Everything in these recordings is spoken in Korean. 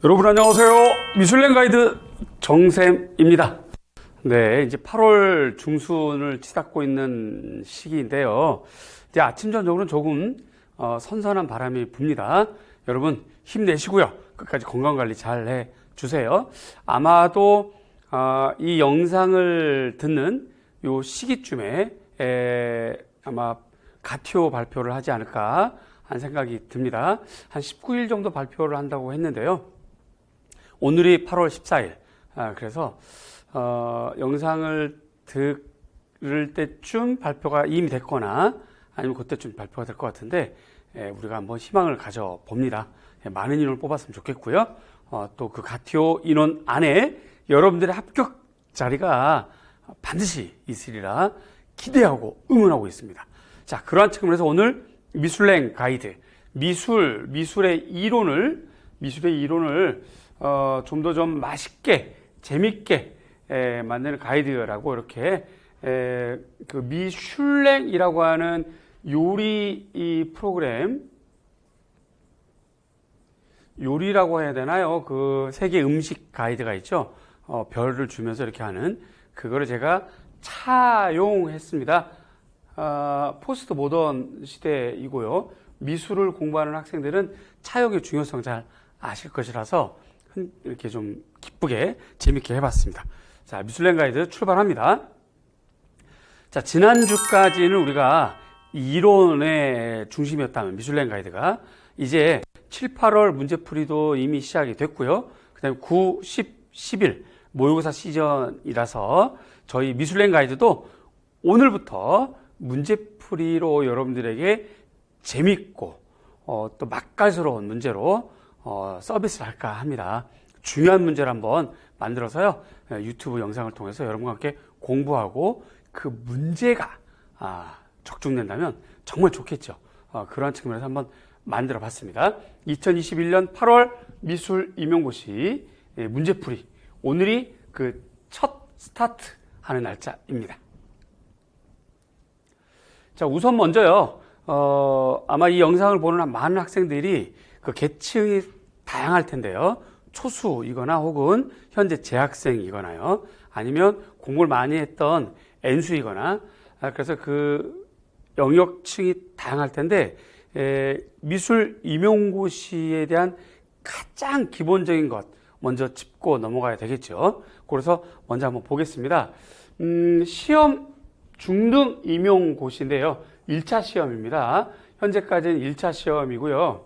여러분 안녕하세요. 미술랭 가이드 정샘입니다. 네, 이제 8월 중순을 치닫고 있는 시기인데요. 이제 아침 저녁으로는 조금 선선한 바람이 붑니다. 여러분 힘내시고요. 끝까지 건강관리 잘 해주세요. 아마도 이 영상을 듣는 요 시기쯤에 아마 가티오 발표를 하지 않을까 하는 생각이 듭니다. 한 19일 정도 발표를 한다고 했는데요. 오늘이 8월 14일. 그래서 영상을 들을 때쯤 발표가 이미 됐거나 아니면 그때쯤 발표가 될 것 같은데 우리가 한번 희망을 가져봅니다. 많은 인원을 뽑았으면 좋겠고요. 또 그 가티오 인원 안에 여러분들의 합격 자리가 반드시 있으리라 기대하고 응원하고 있습니다. 자, 그러한 측면에서 오늘 미술랭 가이드, 미술의 이론을 좀 더 좀 맛있게 재밌게 만드는 가이드라고 이렇게 그 미슐랭이라고 하는 요리 이 프로그램, 요리라고 해야 되나요? 그 세계 음식 가이드가 있죠. 별을 주면서 이렇게 하는 그거를 제가 차용했습니다. 포스트 모던 시대이고요. 미술을 공부하는 학생들은 차용의 중요성 잘 아실 것이라서 이렇게 좀 기쁘게 재밌게 해봤습니다. 자, 미술랭 가이드 출발합니다. 자, 지난주까지는 우리가 이론의 중심이었다면 미술랭 가이드가 이제 7, 8월 문제풀이도 이미 시작이 됐고요. 그 다음에 9, 10, 11 모의고사 시즌이라서 저희 미술랭 가이드도 오늘부터 문제풀이로 여러분들에게 재밌고 또 맛깔스러운 문제로 서비스를 할까 합니다. 중요한 문제를 한번 만들어서요. 유튜브 영상을 통해서 여러분과 함께 공부하고 그 문제가 적중된다면 정말 좋겠죠. 그러한 측면에서 한번 만들어 봤습니다. 2021년 8월 미술 임용고시 문제풀이. 오늘이 그 첫 스타트 하는 날짜입니다. 자, 우선 먼저요. 아마 이 영상을 보는 많은 학생들이 그 계층이 다양할 텐데요. 초수이거나 혹은 현재 재학생이거나요. 아니면 공부를 많이 했던 N수이거나 그래서 그 영역층이 다양할 텐데 미술 임용고시에 대한 가장 기본적인 것 먼저 짚고 넘어가야 되겠죠. 그래서 먼저 한번 보겠습니다. 시험 중등 임용고시인데요. 1차 시험입니다. 현재까지는 1차 시험이고요.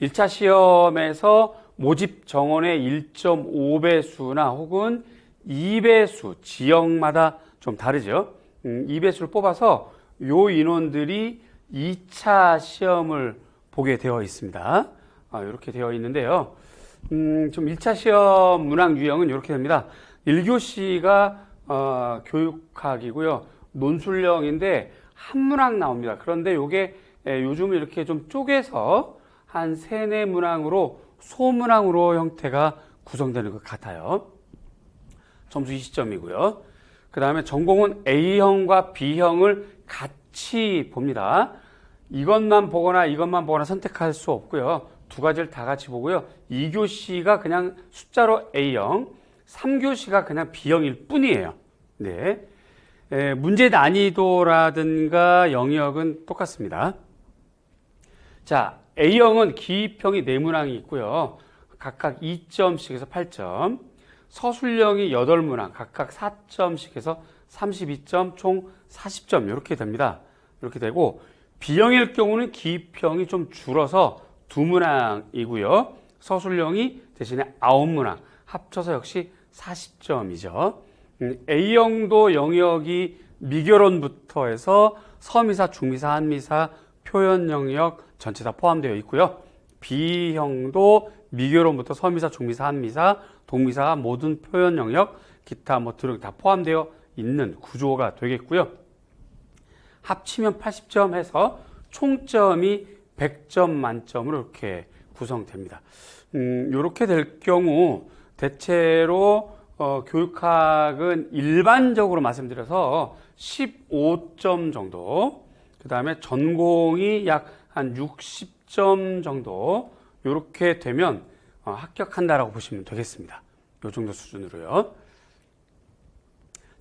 1차 시험에서 모집 정원의 1.5배수나 혹은 2배수, 지역마다 좀 다르죠. 2배수를 뽑아서 요 인원들이 2차 시험을 보게 되어 있습니다. 이렇게 되어 있는데요. 좀 1차 시험 문항 유형은 이렇게 됩니다. 1교시가 교육학이고요. 논술형인데 한 문항 나옵니다. 그런데 요게 요즘 이렇게 좀 쪼개서 한 3, 4문항으로 소문항으로 형태가 구성되는 것 같아요. 점수 20점이고요. 그 다음에 전공은 A형과 B형을 같이 봅니다. 이것만 보거나 선택할 수 없고요. 두 가지를 다 같이 보고요. 2교시가 그냥 숫자로 A형, 3교시가 그냥 B형일 뿐이에요. 네. 문제 난이도라든가 영역은 똑같습니다. 자, A형은 기입형이 4문항이 있고요. 각각 2점씩 해서 8점. 서술형이 8문항, 각각 4점씩 해서 32점, 총 40점 이렇게 됩니다. 이렇게 되고 B형일 경우는 기입형이 좀 줄어서 2문항이고요. 서술형이 대신에 9문항, 합쳐서 역시 40점이죠. A형도 영역이 미결원부터 해서 서미사, 중미사, 한미사, 표현 영역 전체 다 포함되어 있고요. B형도 미결원부터 서미사, 중미사, 한미사, 동미사 모든 표현 영역, 기타 등록 다 포함되어 있는 구조가 되겠고요. 합치면 80점 해서 총점이 100점 만점으로 이렇게 구성됩니다. 이렇게 될 경우 대체로 교육학은 일반적으로 말씀드려서 15점 정도, 그 다음에 전공이 약 한 60점 정도, 이렇게 되면 합격한다라고 보시면 되겠습니다. 이 정도 수준으로요.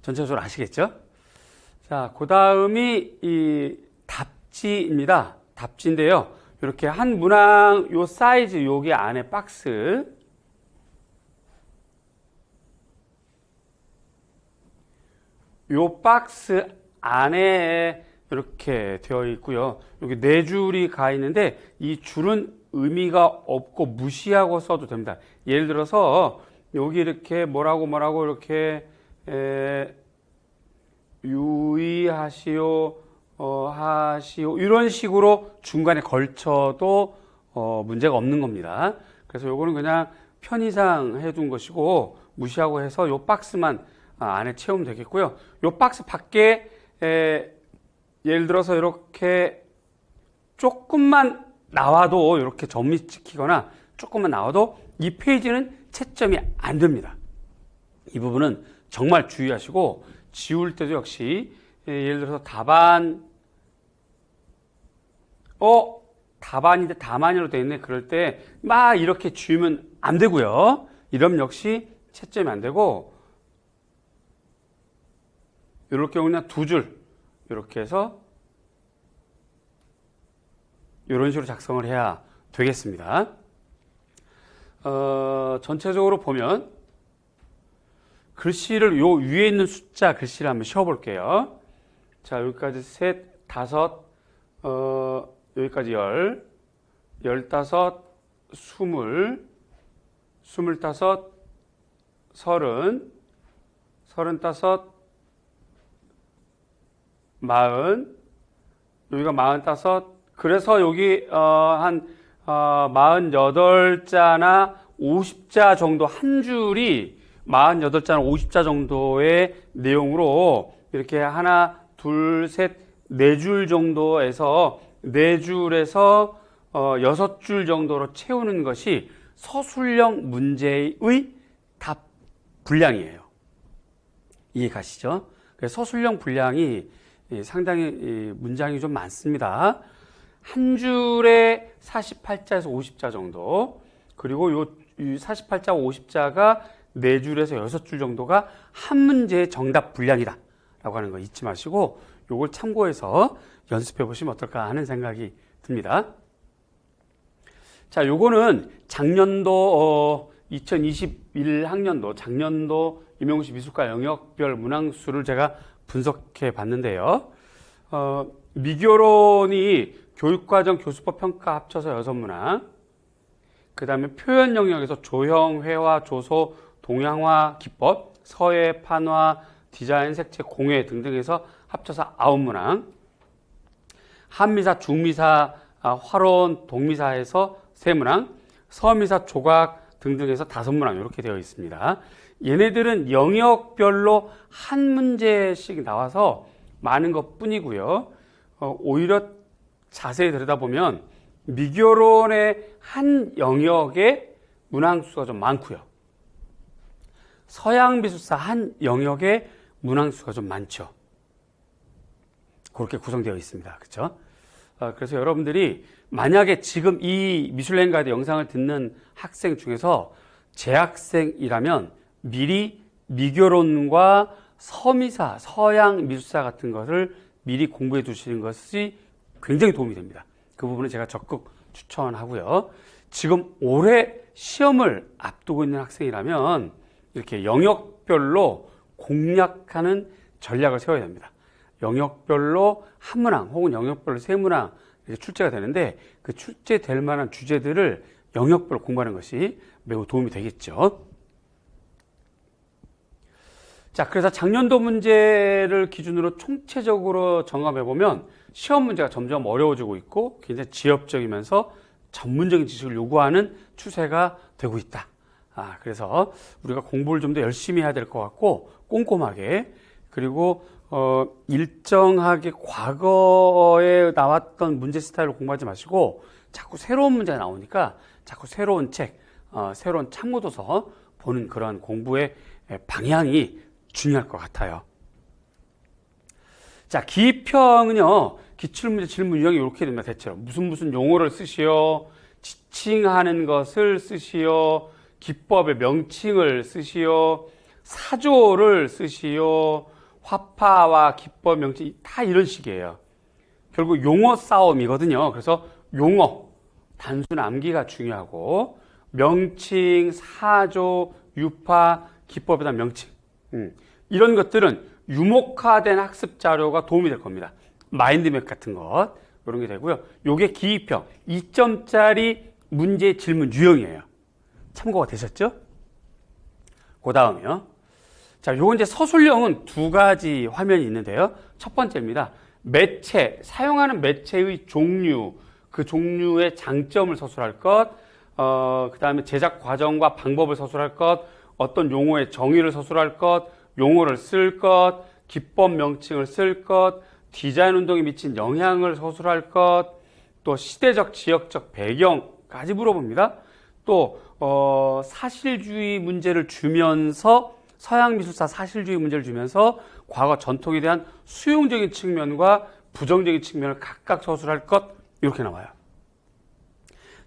전체적으로 아시겠죠? 자, 그 다음이 이 답지입니다. 답지인데요. 이렇게 한 문항 요 사이즈 여기 안에 박스 요 박스 안에 이렇게 되어 있고요. 여기 4줄이 가 있는데 이 줄은 의미가 없고 무시하고 써도 됩니다. 예를 들어서 여기 이렇게 뭐라고 이렇게 유의하시오 하시오 이런 식으로 중간에 걸쳐도 문제가 없는 겁니다. 그래서 요거는 그냥 편의상 해둔 것이고 무시하고 해서 요 박스만 안에 채우면 되겠고요. 요 박스 밖에 예를 들어서 이렇게 조금만 나와도 이렇게 점이 찍히거나 조금만 나와도 이 페이지는 채점이 안 됩니다. 이 부분은 정말 주의하시고 지울 때도 역시 예를 들어서 답안인데 다만이로 되어 있네. 그럴 때 막 이렇게 지우면 안 되고요. 이러면 역시 채점이 안 되고 이럴 경우는 2줄 이렇게 해서 이런 식으로 작성을 해야 되겠습니다. 전체적으로 보면 글씨를 요 위에 있는 숫자 글씨를 한번 쉬어볼게요. 자, 여기까지 셋, 다섯, 여기까지 10, 15, 20, 25, 30, 35, 40, 여기가 45, 그래서 여기 한 48자나 50자 정도 한 줄이 48자나 50자 정도의 내용으로 이렇게 하나, 둘, 셋, 4줄 정도에서 4줄에서 6줄 정도로 채우는 것이 서술형 문제의 답 분량이에요. 이해 가시죠? 그래서 서술형 분량이 상당히 문장이 좀 많습니다. 한 줄에 48자에서 50자 정도, 그리고 요 48자, 50자가 4줄에서 6줄 정도가 한 문제의 정답 분량이다 라고 하는 거 잊지 마시고 요걸 참고해서 연습해 보시면 어떨까 하는 생각이 듭니다. 자, 요거는 작년도 2021학년도 작년도 임용시 미술과 영역별 문항수를 제가 분석해 봤는데요. 미교론이 교육과정 교수법 평가 합쳐서 6문항, 그 다음에 표현 영역에서 조형, 회화, 조소, 동양화, 기법, 서예, 판화, 디자인, 색채, 공예 등등에서 합쳐서 9문항, 한미사, 중미사, 활온, 동미사에서 3문항, 서미사, 조각 등등에서 5문항 이렇게 되어 있습니다. 얘네들은 영역별로 한 문제씩 나와서 많은 것 뿐이고요. 오히려 자세히 들여다보면 미교론의 한 영역의 문항수가 좀 많고요. 서양미술사 한 영역의 문항수가 좀 많죠. 그렇게 구성되어 있습니다. 그렇죠? 그래서 여러분들이 만약에 지금 이 미슐랭 가이드 영상을 듣는 학생 중에서 재학생이라면 미리 미교론과 서미사, 서양 미술사 같은 것을 미리 공부해 두시는 것이 굉장히 도움이 됩니다. 그 부분은 제가 적극 추천하고요. 지금 올해 시험을 앞두고 있는 학생이라면 이렇게 영역별로 공략하는 전략을 세워야 됩니다. 영역별로 한 문항 혹은 영역별로 3문항 이렇게 출제가 되는데 그 출제될 만한 주제들을 영역별로 공부하는 것이 매우 도움이 되겠죠. 자, 그래서 작년도 문제를 기준으로 총체적으로 점검해 보면 시험 문제가 점점 어려워지고 있고 굉장히 지엽적이면서 전문적인 지식을 요구하는 추세가 되고 있다. 그래서 우리가 공부를 좀 더 열심히 해야 될 것 같고 꼼꼼하게, 그리고 일정하게 과거에 나왔던 문제 스타일을 공부하지 마시고 자꾸 새로운 문제가 나오니까 자꾸 새로운 책, 새로운 참고도서 보는 그런 공부의 방향이 중요할 것 같아요. 자, 기평은요, 기출문제 질문 유형이 이렇게 됩니다. 대체로 무슨 용어를 쓰시오, 지칭하는 것을 쓰시오. 기법의 명칭을 쓰시오. 사조를 쓰시오. 화파와 기법 명칭 다 이런 식이에요. 결국 용어 싸움이거든요. 그래서 용어, 단순 암기가 중요하고 명칭, 사조, 유파, 기법에 대한 명칭 이런 것들은 유목화된 학습 자료가 도움이 될 겁니다. 마인드맵 같은 것 이런 게 되고요. 요게 기입형 2점짜리 문제 질문 유형이에요. 참고가 되셨죠? 그 다음이요. 자, 요건 이제 서술형은 두 가지 화면이 있는데요. 첫 번째입니다. 매체, 사용하는 매체의 종류, 그 종류의 장점을 서술할 것, 그 다음에 제작 과정과 방법을 서술할 것, 어떤 용어의 정의를 서술할 것, 용어를 쓸 것, 기법 명칭을 쓸 것, 디자인 운동에 미친 영향을 서술할 것, 또 시대적, 지역적 배경까지 물어봅니다. 또 사실주의 문제를 주면서 서양 미술사 사실주의 문제를 주면서 과거 전통에 대한 수용적인 측면과 부정적인 측면을 각각 서술할 것 이렇게 나와요.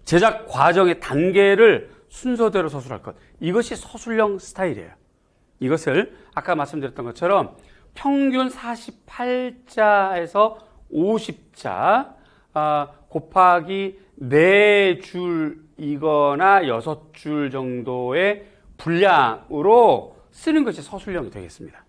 제작 과정의 단계를 순서대로 서술할 것 이것이 서술형 스타일이에요. 이것을 아까 말씀드렸던 것처럼 평균 48자에서 50자 곱하기 4줄이거나 6줄 정도의 분량으로 쓰는 것이 서술형이 되겠습니다.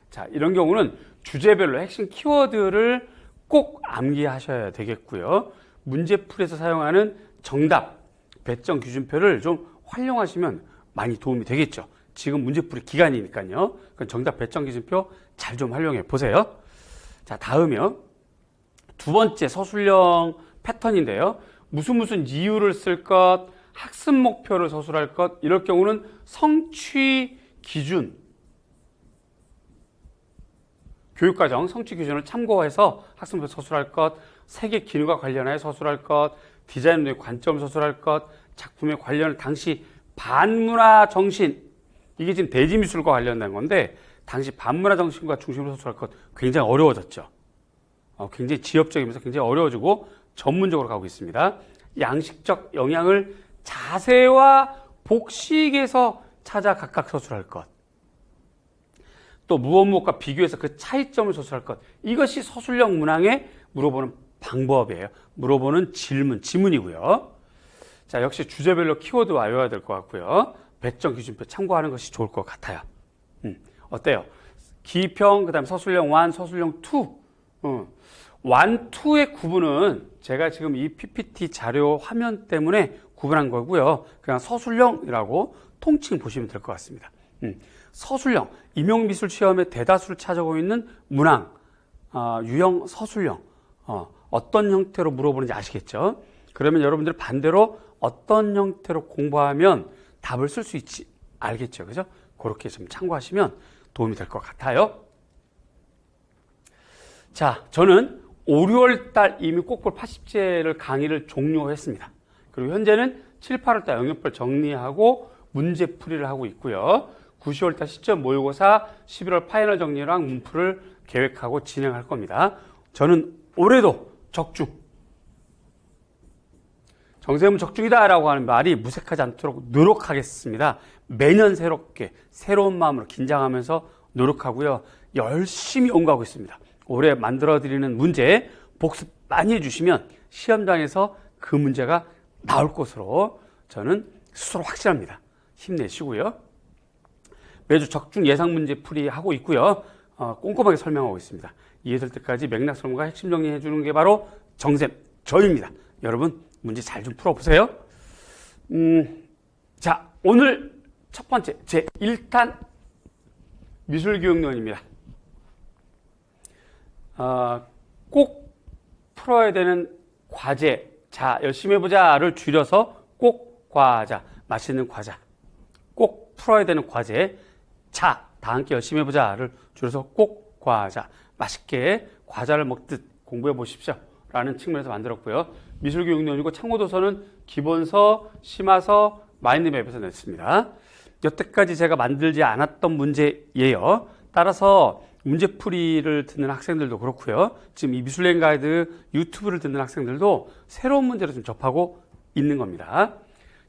자, 이런 경우는 주제별로 핵심 키워드를 꼭 암기하셔야 되겠고요. 문제풀이에서 사용하는 정답, 배점 기준표를 좀 활용하시면 많이 도움이 되겠죠. 지금 문제풀이 기간이니까요. 정답 배점 기준표 잘 좀 활용해 보세요. 자, 다음이요. 두 번째 서술형 패턴인데요. 무슨 이유를 쓸 것, 학습 목표를 서술할 것, 이럴 경우는 성취 기준, 교육과정 성취 기준을 참고해서 학습 목표 서술할 것, 세계 기능과 관련하여 서술할 것, 디자인의 관점을 서술할 것, 작품의 관련을 당시 반문화 정신, 이게 지금 대지미술과 관련된 건데 당시 반문화 정신과 중심으로 서술할 것 굉장히 어려워졌죠. 굉장히 지엽적이면서 굉장히 어려워지고 전문적으로 가고 있습니다. 양식적 영향을 자세와 복식에서 찾아 각각 서술할 것. 또 무엇과 비교해서 그 차이점을 서술할 것. 이것이 서술형 문항에 물어보는 방법이에요. 물어보는 지문이고요. 자, 역시 주제별로 키워드가 외워야 될 것 같고요. 배점 기준표 참고하는 것이 좋을 것 같아요. 어때요? 기평, 그 다음에 서술형 1, 서술형 2. 1, 2의 구분은 제가 지금 이 PPT 자료 화면 때문에 구분한 거고요. 그냥 서술형이라고 통칭 보시면 될 것 같습니다. 서술형, 임용미술 시험에 대다수를 차지하고 있는 문항, 유형 서술형, 어떤 형태로 물어보는지 아시겠죠? 그러면 여러분들 반대로 어떤 형태로 공부하면 답을 쓸 수 있지 알겠죠? 그죠? 그렇게 좀 참고하시면 도움이 될 것 같아요. 자, 저는 5, 6월 달 이미 꼭볼 80제를 강의를 종료했습니다. 그리고 현재는 7, 8월 달 영역별 정리하고 문제풀이를 하고 있고요. 9, 10월 달 시점 모의고사, 11월 파이널 정리랑 문풀을 계획하고 진행할 겁니다. 저는 올해도 적중, 정세문 적중이다라고 하는 말이 무색하지 않도록 노력하겠습니다. 매년 새롭게 새로운 마음으로 긴장하면서 노력하고요. 열심히 연구하고 있습니다. 올해 만들어드리는 문제 복습 많이 해주시면 시험장에서 그 문제가 나올 것으로 저는 스스로 확신합니다. 힘내시고요. 매주 적중 예상 문제 풀이하고 있고요. 꼼꼼하게 설명하고 있습니다. 이해될 때까지 맥락 설명과 핵심 정리해 주는 게 바로 정쌤 저입니다. 여러분 문제 잘 좀 풀어보세요. 자, 오늘 첫 번째 제 1탄 미술교육론입니다. 꼭 풀어야 되는 과제, 자 열심히 해보자를 줄여서 꼭 과자, 맛있는 과자, 꼭 풀어야 되는 과제, 자 다 함께 열심히 해보자를 줄여서 꼭 과자, 맛있게 과자를 먹듯 공부해 보십시오 라는 측면에서 만들었고요. 미술교육론이고 참고도서는 기본서, 심화서, 마인드맵에서 냈습니다. 여태까지 제가 만들지 않았던 문제예요. 따라서 문제풀이를 듣는 학생들도 그렇고요. 지금 이 미술랭 가이드 유튜브를 듣는 학생들도 새로운 문제를 좀 접하고 있는 겁니다.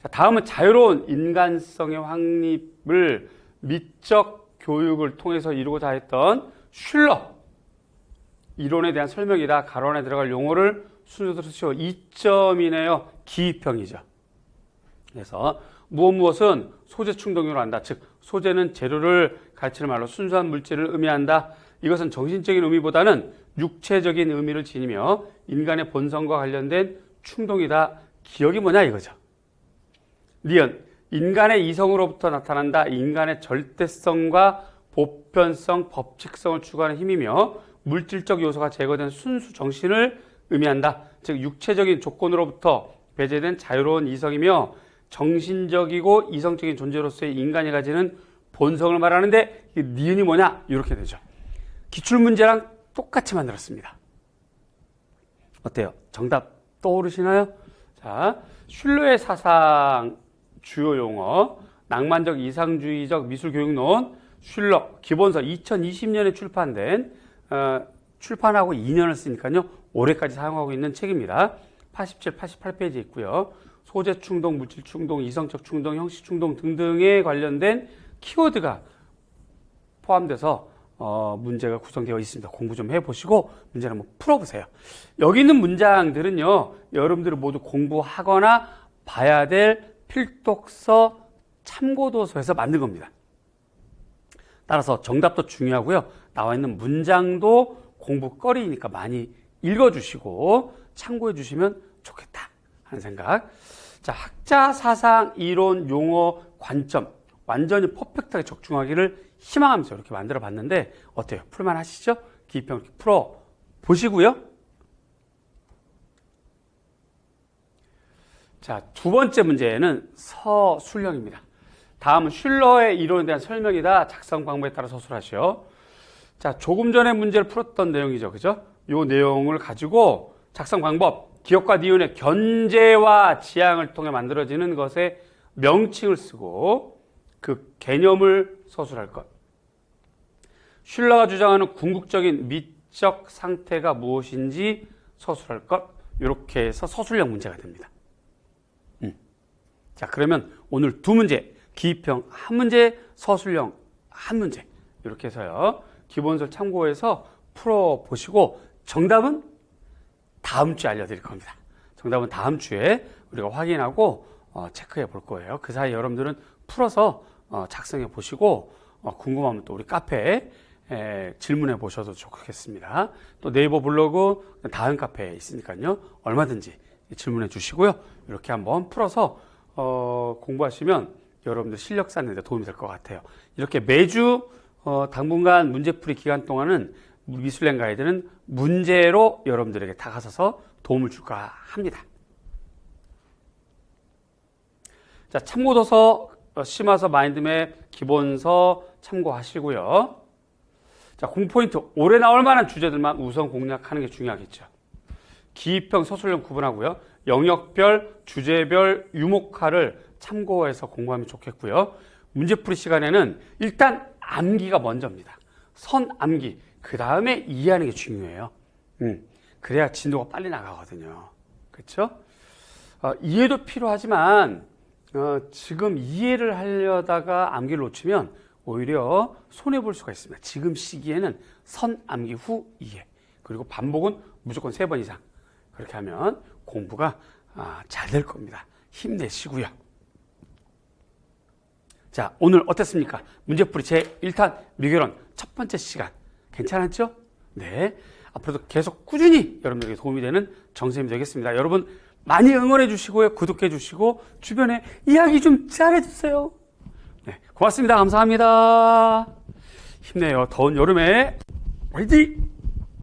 자, 다음은 자유로운 인간성의 확립을 미적 교육을 통해서 이루고자 했던 슐러 이론에 대한 설명이다. 가로 안에 들어갈 용어를 순서대로 쓰시오. 2점이네요. 기입형이죠. 그래서 무엇은 소재 충동으로 한다. 즉 소재는 재료를 가르치는 말로 순수한 물질을 의미한다. 이것은 정신적인 의미보다는 육체적인 의미를 지니며 인간의 본성과 관련된 충동이다. 기억이 뭐냐 이거죠. 니은 인간의 이성으로부터 나타난다. 인간의 절대성과 보편성, 법칙성을 추구하는 힘이며 물질적 요소가 제거된 순수 정신을 의미한다. 즉 육체적인 조건으로부터 배제된 자유로운 이성이며 정신적이고 이성적인 존재로서의 인간이 가지는 본성을 말하는데 니은이 뭐냐? 이렇게 되죠. 기출문제랑 똑같이 만들었습니다. 어때요? 정답 떠오르시나요? 자, 슐러의 사상 주요 용어, 낭만적 이상주의적 미술교육론, 슐러 기본서 2020년에 출판하고 2년을 쓰니까요. 올해까지 사용하고 있는 책입니다. 87, 88페이지에 있고요. 소재 충동, 물질 충동, 이성적 충동, 형식 충동 등등에 관련된 키워드가 포함돼서 문제가 구성되어 있습니다. 공부 좀 해보시고 문제를 한번 풀어보세요. 여기 있는 문장들은요. 여러분들이 모두 공부하거나 봐야 될 필독서, 참고도서에서 만든 겁니다. 따라서 정답도 중요하고요. 나와 있는 문장도 공부거리니까 많이 읽어주시고 참고해 주시면 좋겠다 하는 생각. 자, 학자 사상, 이론, 용어, 관점 완전히 퍼펙트하게 적중하기를 희망하면서 이렇게 만들어 봤는데 어때요? 풀만 하시죠? 기입형 이렇게 풀어 보시고요. 자, 두 번째 문제는 서술형입니다. 다음은 슐러의 이론에 대한 설명이다. 작성 방법에 따라 서술하시오. 자, 조금 전에 문제를 풀었던 내용이죠. 그죠? 요 내용을 가지고 작성 방법, 기억과 니은의 견제와 지향을 통해 만들어지는 것에 명칭을 쓰고 그 개념을 서술할 것. 슐러가 주장하는 궁극적인 미적 상태가 무엇인지 서술할 것. 이렇게 해서 서술형 문제가 됩니다. 자, 그러면 오늘 두 문제, 기입형 한 문제, 서술형 한 문제 이렇게 해서요. 기본서 참고해서 풀어보시고 정답은 다음 주에 알려드릴 겁니다. 정답은 다음 주에 우리가 확인하고 체크해 볼 거예요. 그 사이 여러분들은 풀어서 작성해 보시고 궁금하면 또 우리 카페에 질문해 보셔도 좋겠습니다. 또 네이버 블로그 다음 카페에 있으니까요. 얼마든지 질문해 주시고요. 이렇게 한번 풀어서 공부하시면 여러분들 실력 쌓는 데 도움이 될 것 같아요. 이렇게 매주 당분간 문제풀이 기간 동안은 미술랭 가이드는 문제로 여러분들에게 다가서서 도움을 줄까 합니다. 자, 참고도서 심화서 마인드맵 기본서 참고하시고요. 자, 공포인트 올해 나올 만한 주제들만 우선 공략하는 게 중요하겠죠. 기입형, 서술형 구분하고요. 영역별, 주제별, 유목화를 참고해서 공부하면 좋겠고요. 문제풀이 시간에는 일단 암기가 먼저입니다. 선 암기, 그 다음에 이해하는 게 중요해요. 그래야 진도가 빨리 나가거든요. 그렇죠? 이해도 필요하지만 지금 이해를 하려다가 암기를 놓치면 오히려 손해볼 수가 있습니다. 지금 시기에는 선 암기 후 이해, 그리고 반복은 무조건 3번 이상. 그렇게 하면 공부가 잘 될 겁니다. 힘내시고요. 자, 오늘 어땠습니까? 문제풀이 제 1탄 미결원 첫 번째 시간 괜찮았죠? 네, 앞으로도 계속 꾸준히 여러분들에게 도움이 되는 정쌤이 되겠습니다. 여러분 많이 응원해 주시고요. 구독해 주시고 주변에 이야기 좀 잘해 주세요. 네, 고맙습니다. 감사합니다. 힘내요. 더운 여름에 화이팅!